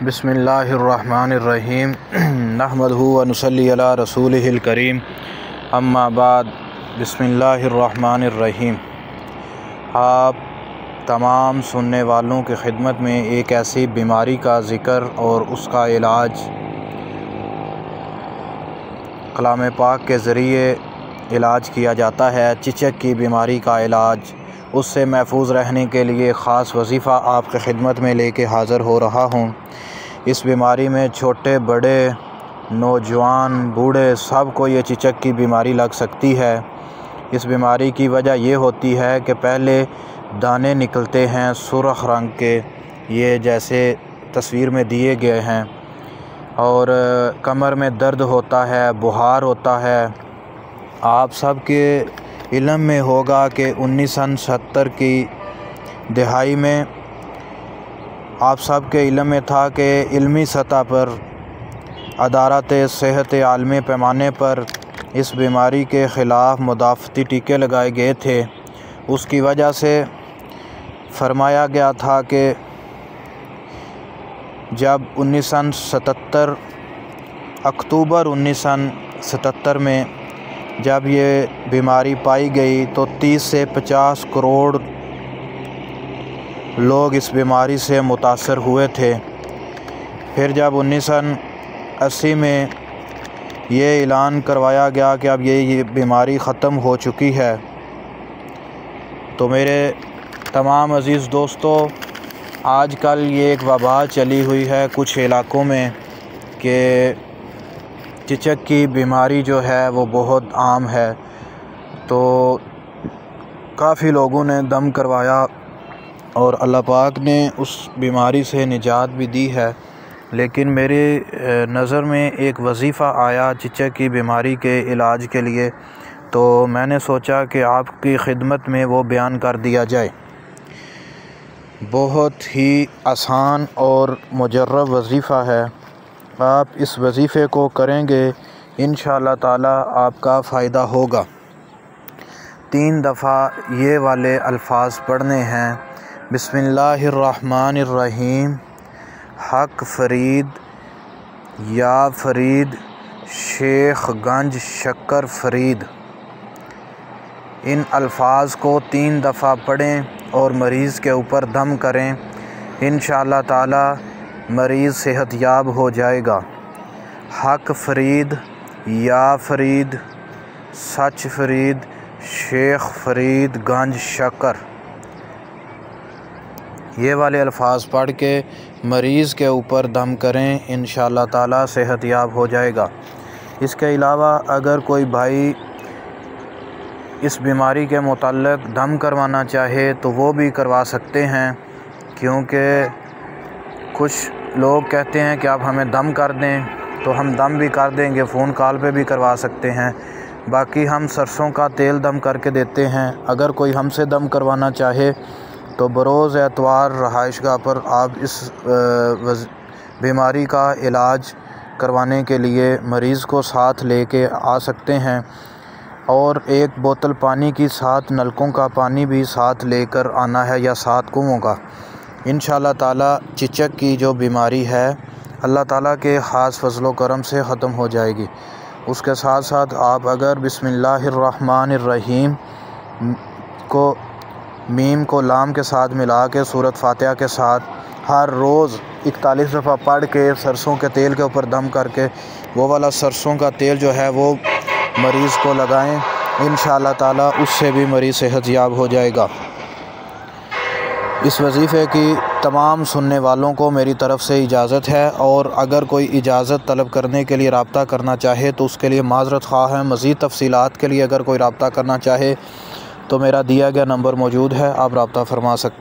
बिस्मिल्लाहिर्रहमानिर्रहीम नहमदुहु व नुसल्ली अला रसूलिहिल करीम अम्मा बाद। बिस्मिल्लाहिर्रहमानिर्रहीम। आप तमाम सुनने वालों की खिदमत में एक ऐसी बीमारी का ज़िक्र और उसका इलाज कलाम पाक के ज़रिए इलाज किया जाता है। चिचक की बीमारी का इलाज, उससे महफूज रहने के लिए ख़ास वजीफ़ा आपकी खिदमत में लेके हाज़िर हो रहा हूँ। इस बीमारी में छोटे बड़े, नौजवान, बूढ़े सब को ये चिचक की बीमारी लग सकती है। इस बीमारी की वजह ये होती है कि पहले दाने निकलते हैं सुर्ख रंग के, ये जैसे तस्वीर में दिए गए हैं, और कमर में दर्द होता है, बुखार होता है। आप सब के इल्म में होगा कि 1970 की दहाई में आप सब के इल्म में था कि इल्मी सतह पर अदालत सेहत आलमी पैमाने पर इस बीमारी के ख़िलाफ़ मुदाफ़ती टीके लगाए गए थे। उसकी वजह से फरमाया गया था कि जब 1977 अक्टूबर 1977 में जब ये बीमारी पाई गई तो 30 से 50 करोड़ लोग इस बीमारी से मुतासर हुए थे। फिर जब 1980 में ये ऐलान करवाया गया कि अब ये बीमारी ख़त्म हो चुकी है, तो मेरे तमाम अज़ीज़ दोस्तों, आजकल ये एक वबा चली हुई है कुछ इलाक़ों में कि चिचक की बीमारी जो है वो बहुत आम है। तो काफ़ी लोगों ने दम करवाया और अल्लाह पाक ने उस बीमारी से निजात भी दी है। लेकिन मेरे नज़र में एक वजीफ़ा आया चिचक की बीमारी के इलाज के लिए, तो मैंने सोचा कि आपकी खिदमत में वो बयान कर दिया जाए। बहुत ही आसान और मुजर्रब वजीफ़ा है। आप इस वजीफ़े को करेंगे, इंशाअल्लाह ताला आपका फ़ायदा होगा। 3 दफ़ा ये वाले अल्फाज पढ़ने हैं। बिस्मिल्लाहिर्रहमानिर्रहीम। हक फ़रीद, या फ़रीद, शेख गंज शक्कर फ़रीद। इन अल्फाज को 3 दफ़ा पढ़ें और मरीज़ के ऊपर दम करें। इंशाअल्लाह ताला मरीज़ सेहतयाब हो जाएगा। हक फ़रीद, या फ़रीद, सच फ़रीद, शेख फ़रीद गंज शक्कर, ये वाले अल्फाज पढ़ के मरीज़ के ऊपर दम करें, इंशाअल्लाह ताला सेहतयाब हो जाएगा। इसके अलावा अगर कोई भाई इस बीमारी के मुताल्लिक़ दम करवाना चाहे तो वो भी करवा सकते हैं, क्योंकि कुछ लोग कहते हैं कि आप हमें दम कर दें, तो हम दम भी कर देंगे, फ़ोन कॉल पे भी करवा सकते हैं। बाकी हम सरसों का तेल दम करके देते हैं। अगर कोई हमसे दम करवाना चाहे तो बरोज़ एतवार रहाइशगाह पर आप इस बीमारी का इलाज करवाने के लिए मरीज़ को साथ लेके आ सकते हैं, और 1 बोतल पानी की 7 नलकों का पानी भी साथ लेकर आना है, या 7 कुओं का। इंशाअल्लाह ताला चिचक की जो बीमारी है अल्लाह ताला के ख़ास फ़ज़्ल करम से ख़त्म हो जाएगी। उसके साथ साथ आप अगर बिस्मिल्लाहिर्रहमानिर्रहीम को मीम को लाम के साथ मिला के सूरत फ़ातिहा के साथ हर रोज़ 41 दफ़ा पढ़ के सरसों के तेल के ऊपर दम करके वो वाला सरसों का तेल जो है वो मरीज़ को लगाएं, इंशाअल्लाह ताला उससे भी मरीज़ सेहतयाब हो जाएगा। इस वजीफ़े की तमाम सुनने वालों को मेरी तरफ़ से इजाज़त है, और अगर कोई इजाज़त तलब करने के लिए रब्ता करना चाहे तो उसके लिए माज़रत ख़्वाह है। मज़ीद तफ़सीलात के लिए अगर कोई रब्ता करना चाहे तो मेरा दिया गया नंबर मौजूद है, आप रब्ता फ़रमा सकते हैं।